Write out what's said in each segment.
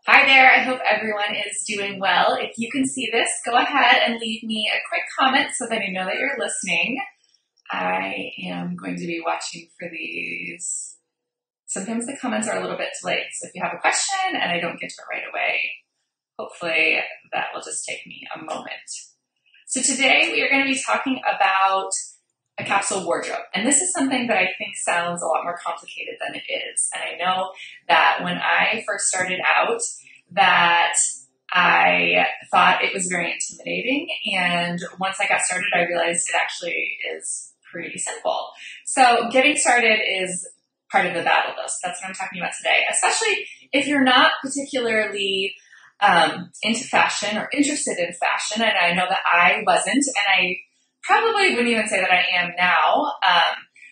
Hi there, I hope everyone is doing well. If you can see this, go ahead and leave me a quick comment so that I know that you're listening. I am going to be watching for these. Sometimes the comments are a little bit delayed, so if you have a question and I don't get to it right away, hopefully that will just take me a moment. So today we are going to be talking about a capsule wardrobe. And this is something that I think sounds a lot more complicated than it is. And I know that when I first started out that I thought it was very intimidating. And once I got started, I realized it actually is pretty simple. So getting started is part of the battle though. So that's what I'm talking about today, especially if you're not particularly into fashion or interested in fashion. And I know that I wasn't, and I probably wouldn't even say that I am now,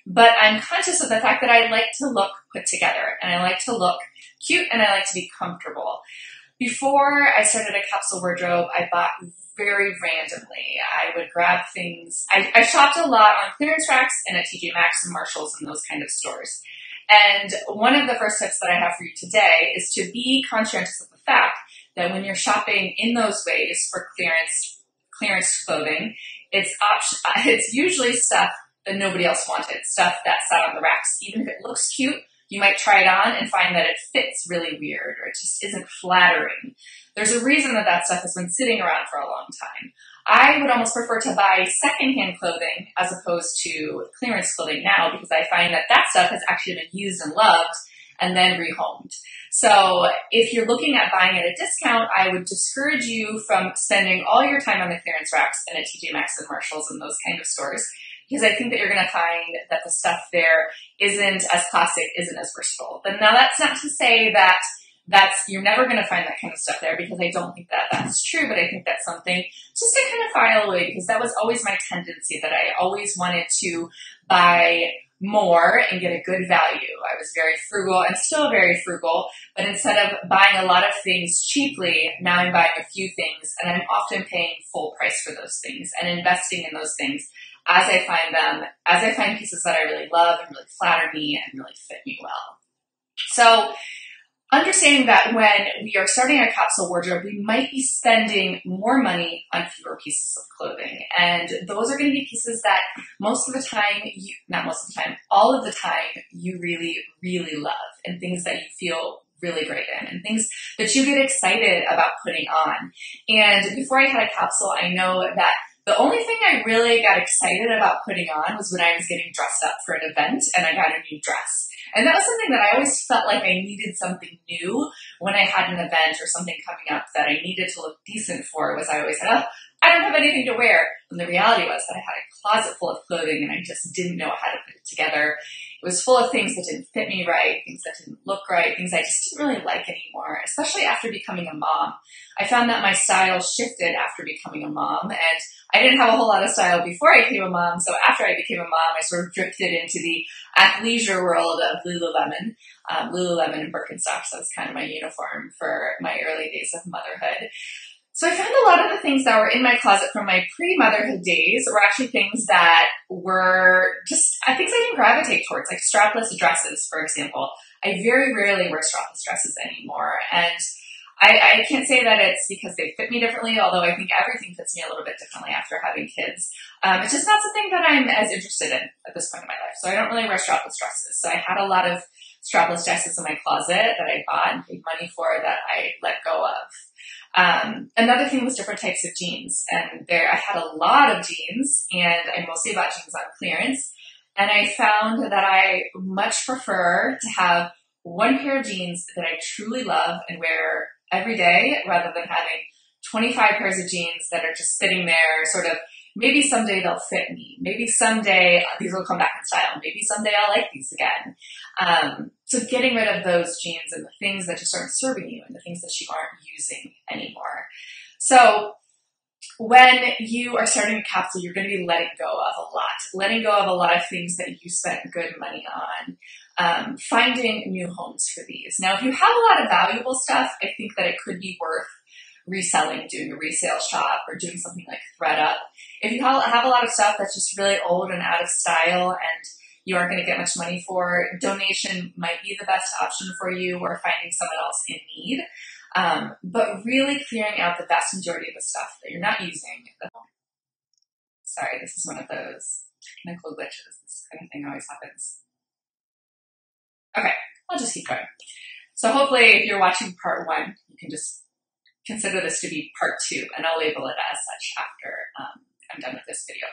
but I'm conscious of the fact that I like to look put together, and I like to look cute, and I like to be comfortable. Before I started a capsule wardrobe, I bought very randomly. I would grab things. I shopped a lot on clearance racks and at TJ Maxx and Marshalls and those kind of stores. And one of the first tips that I have for you today is to be conscientious of the fact that when you're shopping in those ways for clearance clothing, it's usually stuff that nobody else wanted, stuff that sat on the racks. Even if it looks cute, you might try it on and find that it fits really weird or it just isn't flattering. There's a reason that that stuff has been sitting around for a long time. I would almost prefer to buy secondhand clothing as opposed to clearance clothing now, because I find that that stuff has actually been used and loved and then rehomed. So if you're looking at buying at a discount, I would discourage you from spending all your time on the clearance racks and at TJ Maxx and Marshalls and those kind of stores, because I think that you're going to find that the stuff there isn't as classic, isn't as versatile. But now that's not to say that you're never going to find that kind of stuff there, because I don't think that that's true, but I think that's something just to kind of file away, because that was always my tendency, that I always wanted to buy more and get a good value. I was very frugal and still very frugal, but instead of buying a lot of things cheaply, now I'm buying a few things, and I'm often paying full price for those things and investing in those things as I find them, as I find pieces that I really love and really flatter me and really fit me well. So understanding that when we are starting a capsule wardrobe, we might be spending more money on fewer pieces of clothing. And those are going to be pieces that most of the time, not most of the time, all of the time, you really, really love, and things that you feel really great in, and things that you get excited about putting on. And before I had a capsule, I know that the only thing I really got excited about putting on was when I was getting dressed up for an event and I got a new dress. And that was something that I always felt like I needed something new when I had an event or something coming up that I needed to look decent for. Was I always said, oh, I don't have anything to wear. And the reality was that I had a closet full of clothing and I just didn't know how to put it together. It was full of things that didn't fit me right, things that didn't look right, things I just didn't really like anymore, especially after becoming a mom. I found that my style shifted after becoming a mom, and I didn't have a whole lot of style before I became a mom, so after I became a mom, I sort of drifted into the athleisure world of Lululemon. Lululemon and Birkenstocks, that was kind of my uniform for my early days of motherhood. So I found a lot of the things that were in my closet from my pre-motherhood days were actually things that were just things I can gravitate towards, like strapless dresses, for example. I very rarely wear strapless dresses anymore, and I can't say that it's because they fit me differently, although I think everything fits me a little bit differently after having kids. It's just not something that I'm as interested in at this point in my life, so I don't really wear strapless dresses. So I had a lot of strapless dresses in my closet that I bought and paid money for that I let go of. Another thing was different types of jeans, and I had a lot of jeans, and I mostly bought jeans on clearance, and I found that I much prefer to have one pair of jeans that I truly love and wear every day, rather than having 25 pairs of jeans that are just sitting there sort of, maybe someday they'll fit me. Maybe someday these will come back in style. Maybe someday I'll like these again. So getting rid of those jeans and the things that just aren't serving you and the things that you aren't using anymore. So when you are starting a capsule, you're going to be letting go of a lot of things that you spent good money on, finding new homes for these. Now, if you have a lot of valuable stuff, I think that it could be worth reselling, doing a resale shop, or doing something like ThreadUp. If you have a lot of stuff that's just really old and out of style and you aren't going to get much money for, donation might be the best option for you, or finding someone else in need. But really clearing out the vast majority of the stuff that you're not using. Sorry, this is one of those technical glitches. This kind of thing always happens. Okay, I'll just keep going. So hopefully if you're watching part 1, you can just consider this to be part 2, and I'll label it as such after I'm done with this video.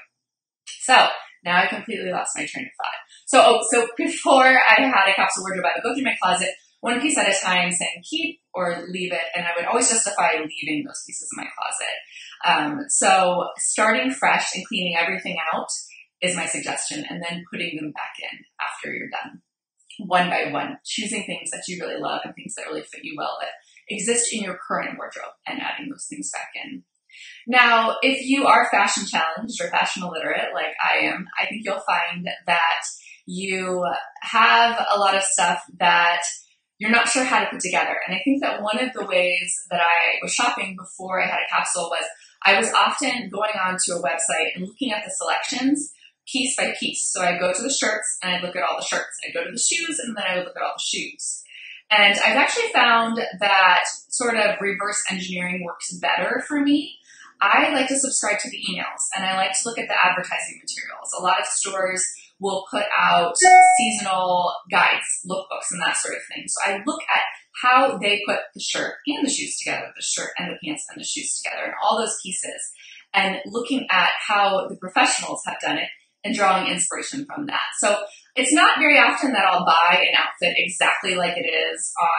So now I completely lost my train of thought. So before I had a capsule wardrobe, I would go through my closet one piece at a time saying keep or leave it, and I would always justify leaving those pieces in my closet. So starting fresh and cleaning everything out is my suggestion, and then putting them back in after you're done, one by one, choosing things that you really love and things that really fit you well that exist in your current wardrobe and adding those things back in. Now, if you are fashion challenged or fashion illiterate like I am, I think you'll find that you have a lot of stuff that you're not sure how to put together. And I think that one of the ways that I was shopping before I had a capsule was I was often going onto a website and looking at the selections piece by piece. So I'd go to the shirts and I'd look at all the shirts. I'd go to the shoes and then I would look at all the shoes. And I've actually found that sort of reverse engineering works better for me. I like to subscribe to the emails and I like to look at the advertising materials. A lot of stores will put out seasonal guides, lookbooks, and that sort of thing. So I look at how they put the shirt and the shoes together, the shirt and the pants and the shoes together, and all those pieces, and looking at how the professionals have done it and drawing inspiration from that. So it's not very often that I'll buy an outfit exactly like it is on